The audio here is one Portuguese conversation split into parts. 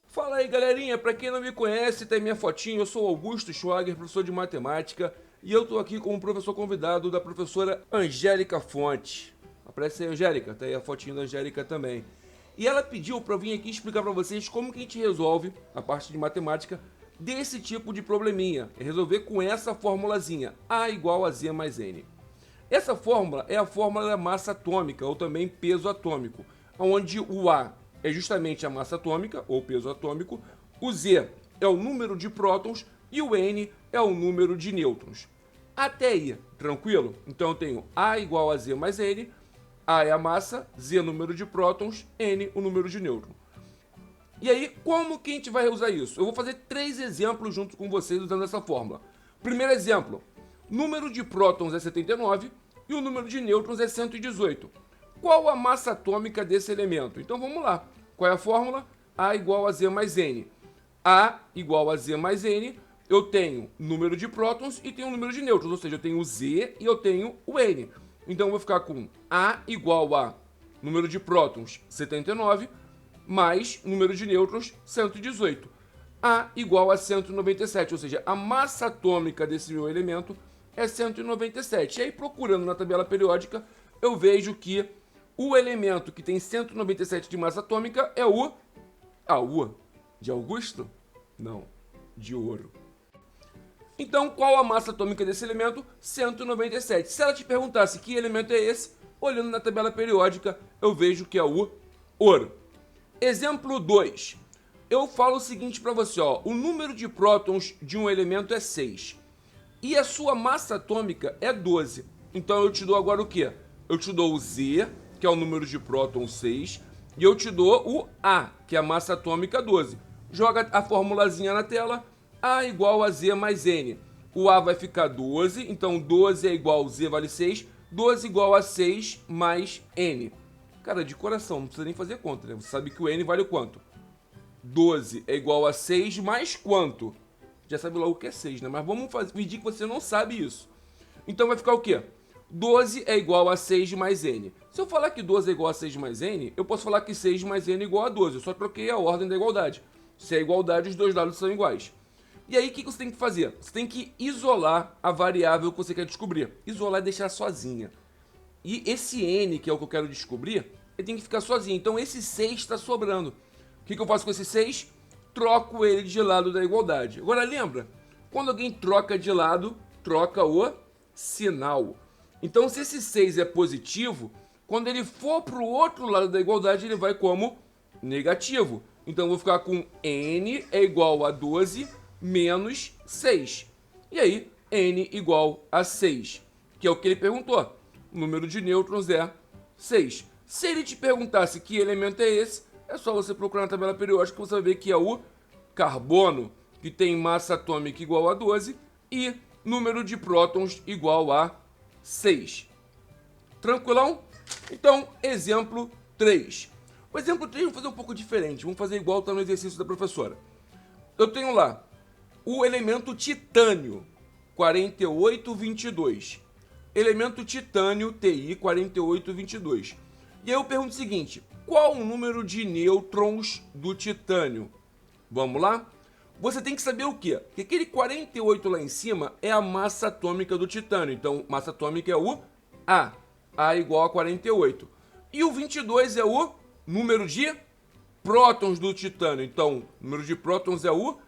Fala aí, galerinha. Pra quem não me conhece, tem minha fotinho. Eu sou Augusto Schwager, professor de matemática, e eu tô aqui como professor convidado da professora Angélica Fonte. Aparece aí, Angélica. Tá aí a fotinho da Angélica também. E ela pediu pra eu vir aqui explicar pra vocês como que a gente resolve a parte de matemática desse tipo de probleminha. É resolver com essa formulazinha: A igual a Z mais N. Essa fórmula é a fórmula da massa atômica, ou também peso atômico, onde o A é justamente a massa atômica, ou peso atômico, o Z é o número de prótons e o N é o número de nêutrons. Até aí, tranquilo? Então eu tenho A igual a Z mais N, A é a massa, Z é o número de prótons, N o número de nêutrons. E aí, como que a gente vai usar isso? Eu vou fazer 3 exemplos junto com vocês usando essa fórmula. Primeiro exemplo: número de prótons é 79 e o número de nêutrons é 118. Qual a massa atômica desse elemento? Então vamos lá. Qual é a fórmula? A igual a Z mais N. A igual a Z mais N, eu tenho número de prótons e tenho o número de nêutrons, ou seja, eu tenho o Z e eu tenho o N. Então eu vou ficar com A igual a número de prótons 79 mais número de nêutrons 118. A igual a 197, ou seja, a massa atômica desse meu elemento é 197. E aí, procurando na tabela periódica, eu vejo que o elemento que tem 197 de massa atômica é o AU. De Augusto? Não, de ouro. Então, qual a massa atômica desse elemento? 197. Se ela te perguntasse que elemento é esse, olhando na tabela periódica, eu vejo que é o ouro. Exemplo 2. Eu falo o seguinte para você, ó: o número de prótons de um elemento é 6 e a sua massa atômica é 12. Então eu te dou agora o quê? Eu te dou o Z, que é o número de prótons 6, e eu te dou o A, que é a massa atômica 12. Joga a formulazinha na tela: A igual a Z mais N. O A vai ficar 12, então 12 é igual a Z vale 6, 12 igual a 6 mais N. Cara, de coração, não precisa nem fazer conta, né? Você sabe que o N vale quanto? 12 é igual a 6 mais quanto? Já sabe logo o que é 6, né? Mas vamos fingir que você não sabe isso. Então vai ficar o quê? 12 é igual a 6 mais N. Se eu falar que 12 é igual a 6 mais N, eu posso falar que 6 mais N é igual a 12. Eu só troquei a ordem da igualdade. Se é igualdade, os dois lados são iguais. E aí, o que você tem que fazer? Você tem que isolar a variável que você quer descobrir. Isolar é deixar sozinha. E esse N, que é o que eu quero descobrir, ele tem que ficar sozinho. Então esse 6 está sobrando. O que eu faço com esse 6? Troco ele de lado da igualdade. Agora lembra, quando alguém troca de lado, troca o sinal. Então se esse 6 é positivo, quando ele for para o outro lado da igualdade, ele vai como negativo. Então eu vou ficar com N é igual a 12 menos 6. E aí, N igual a 6, que é o que ele perguntou. O número de nêutrons é 6. Se ele te perguntasse que elemento é esse, é só você procurar na tabela periódica que você vai ver que é o carbono, que tem massa atômica igual a 12 e número de prótons igual a 6. Tranquilão? Então, exemplo 3. O exemplo 3 vamos fazer um pouco diferente. Vamos fazer igual está no exercício da professora. Eu tenho lá o elemento titânio, 4822. Elemento titânio, TI 4822. E aí eu pergunto o seguinte: qual o número de nêutrons do titânio? Vamos lá? Você tem que saber o quê? Que aquele 48 lá em cima é a massa atômica do titânio. Então, massa atômica é o A. A igual a 48. E o 22 é o número de prótons do titânio. Então, o número de prótons é o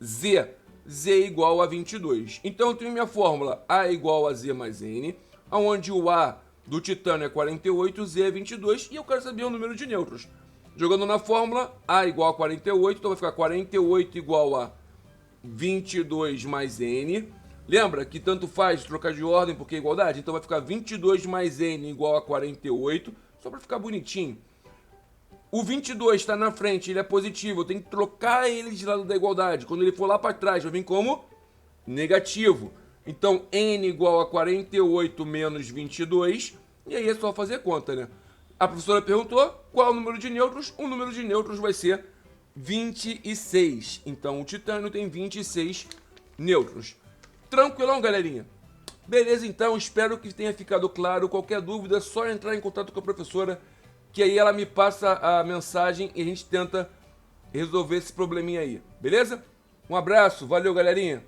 Z. Z igual a 22. Então eu tenho minha fórmula: A igual a Z mais N, onde o A do titânio é 48, Z é 22, e eu quero saber o número de nêutrons. Jogando na fórmula, A igual a 48, então vai ficar 48 igual a 22 mais N. Lembra que tanto faz trocar de ordem porque é igualdade? Então vai ficar 22 mais N igual a 48, só para ficar bonitinho. O 22 está na frente, ele é positivo, eu tenho que trocar ele de lado da igualdade. Quando ele for lá para trás, vai vir como negativo. Então, N igual a 48 menos 22, e aí é só fazer conta, né? A professora perguntou qual é o número de nêutrons. O número de nêutrons vai ser 26. Então, o titânio tem 26 nêutrons. Tranquilão, galerinha? Beleza, então, espero que tenha ficado claro. Qualquer dúvida, é só entrar em contato com a professora, que aí ela me passa a mensagem e a gente tenta resolver esse probleminha aí, beleza? Um abraço, valeu galerinha!